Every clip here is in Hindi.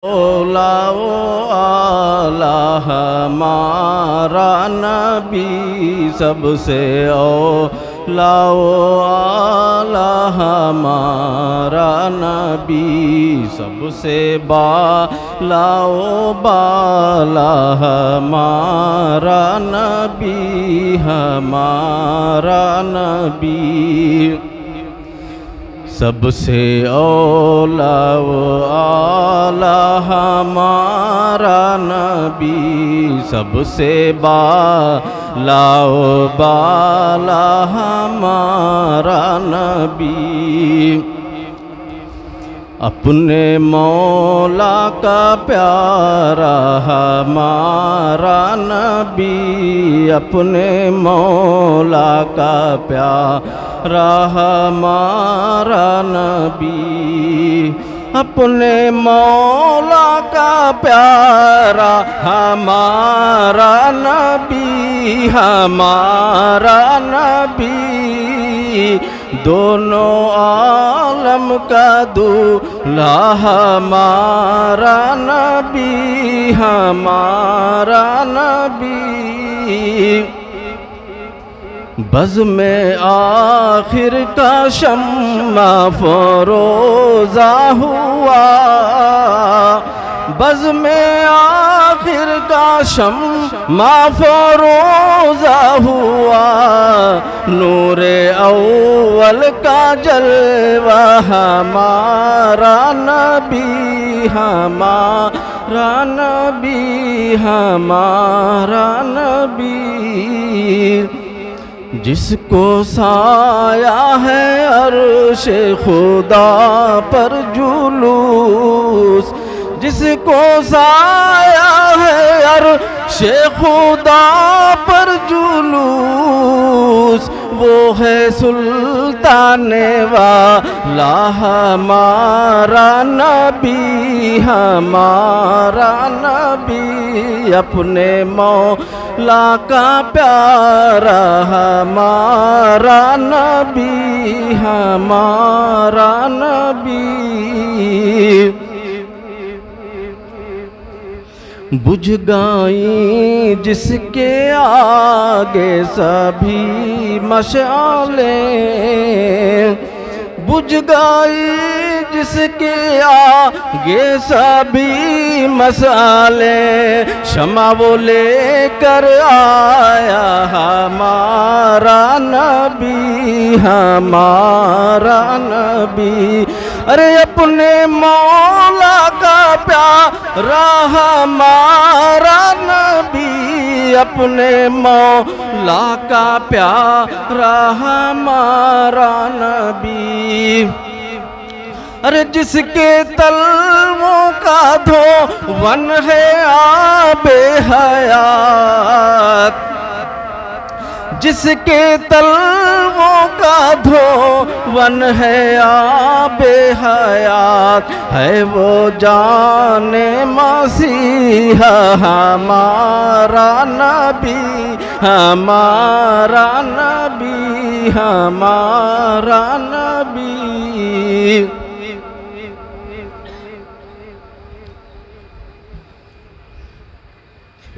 लाओ आला हमारा नबी सबसे लाओ आला हमारा नबी सबसे लाओ बाला हमारा नबी सबसे लाओ आला हमारा नबी सबसे लाओ बाला हमारा नबी अपने मौला का प्यारा हमारा नबी अपने मौला का प्यारा हमारा नबी अपने मौला का प्यारा हमारा नबी दोनों आलम का दूल्हा हमारा नबी बज़ में आखिर का शम्मा फरोज़ा हुआ बज़ में आखिर का शम्मा फरोज़ा हुआ नूरे अव्वल का जलवा हमारा नबी जिसको साया है अर्शे खुदा पर जुलूस जिसको साया है अर्शे खुदा पर जुलूस वो है सुल्ताने वाला हमारा नबी अपने मौला का प्यारा हमारा नबी बुझ गई जिसके आगे सभी मशालें बुझ गई जिसके आगे सभी मसाले शमा वो लेकर आया हमारा नबी अरे अपने मौला का प्यारा हमारा नबी अपने मौला का प्यारा हमारा नबी अरे जिसके तलवों का धोवन है आबे हयात जिसके तलवों का धोवन है आबे हयात है वो जाने मसीहा हमारा नबी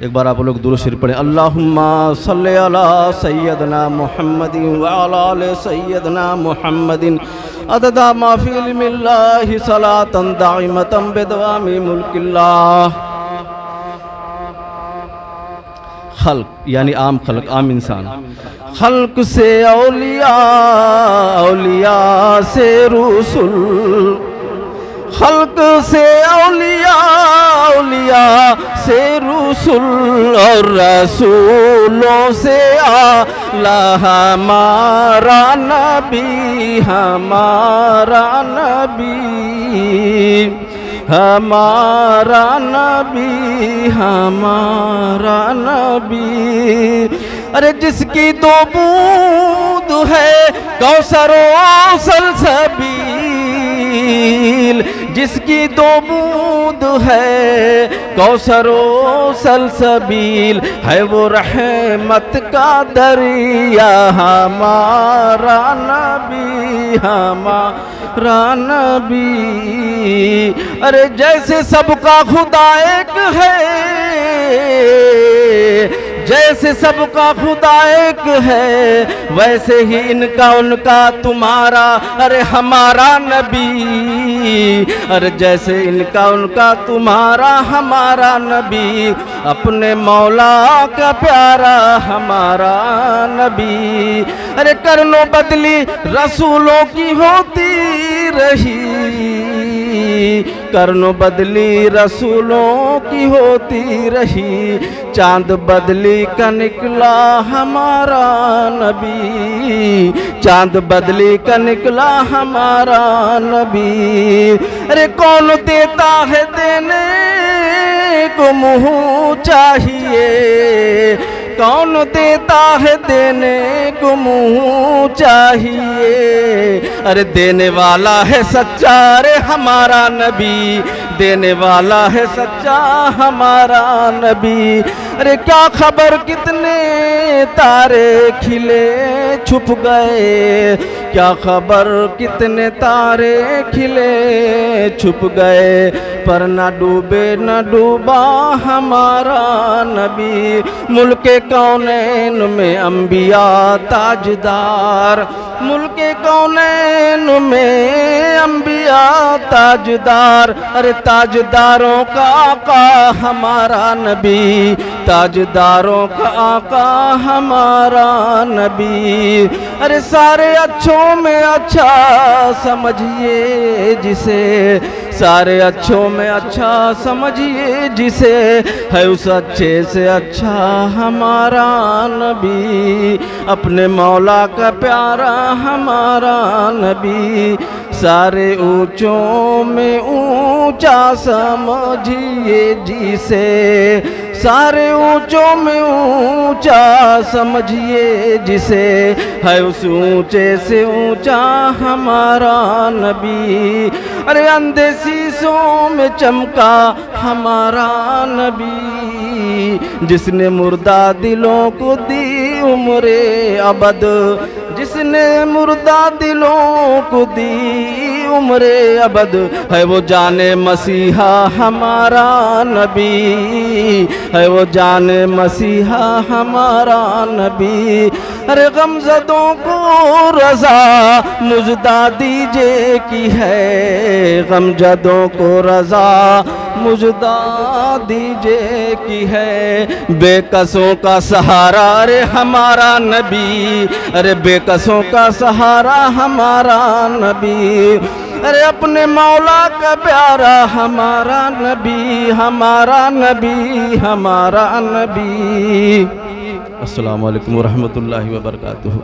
एक बार आप लोग दुरूद शरीफ पढ़ें अल्लाहुम्मा सल्ली अला सय्यदना मुहम्मदिन व अला आलि सय्यदना मुहम्मदिन अददा मा फी इल्मिल्लाहि सलातन दाइमतन बिदवामी मुल्किल्लाह खल्क यानी आम खल्क आम इंसान खल्क से औलिया औलिया से रसूल खल्क से औलिया औलिया से रसूल और रसूलों से आला हमारा नबी अरे जिसकी दो बूंद है कौसर सलसबील जिसकी दो बूंद है कौसरो सलसबील, है वो रहमत का दरिया हमारा नबी, हमारा नबी। अरे जैसे सबका खुदा एक है, जैसे सबका खुदा एक है, वैसे ही इनका उनका तुम्हारा अरे हमारा नबी। अरे जैसे इनका उनका तुम्हारा हमारा नबी, अपने मौला का प्यारा हमारा नबी। अरे करनो बदली रसूलों की होती रही, करनो बदली रसूलों की होती रही, चांद बदली का निकला हमारा नबी, चांद बदली का निकला हमारा नबी। अरे कौन देता है देने को मुँह चाहिए, कौन देता है देने को मुँह चाहिए। अरे देने वाला है सच्चा रे हमारा नबी, देने वाला है सच्चा हमारा नबी। अरे क्या खबर कितने तारे खिले छुप गए, क्या खबर कितने तारे खिले छुप गए, पर न डूबे न डूबा हमारा नबी। मुल्के कौनैन में अंबिया ताजदार, मुल्के कौनैन में अंबिया ताजदार। अरे ताजदारों का आका हमारा नबी, ताजदारों का आका हमारा नबी। अरे सारे अच्छों में अच्छा समझिए जिसे, सारे अच्छों में अच्छा समझिए जिसे, है उस अच्छे से अच्छा हमारा नबी, अपने मौला का प्यारा हमारा नबी। सारे ऊंचों में ऊंचा समझिए जिसे, सारे ऊंचों में ऊंचा समझिए जिसे, है उस ऊंचे से ऊंचा हमारा नबी। अरे अंधे शीशों में चमका हमारा नबी, जिसने मुर्दा दिलों को दी उम्रे अबद, जिसने मुर्दा दिलों को दी उम्रे अबद, है वो जाने मसीहा हमारा नबी, है वो जाने मसीहा हमारा नबी। अरे गमज़दों को रज़ा मुजदा दीजिए की है, गमज़दों को रज़ा मुजदा दीजिए की है। बेकसों का सहारा अरे हमारा नबी, अरे बेकसों का सहारा हमारा नबी। अरे अपने मौला का प्यारा हमारा नबी, हमारा नबी, हमारा नबी। अस्सलामु अलैकुम व रहमतुल्लाहि व बरकातुहू।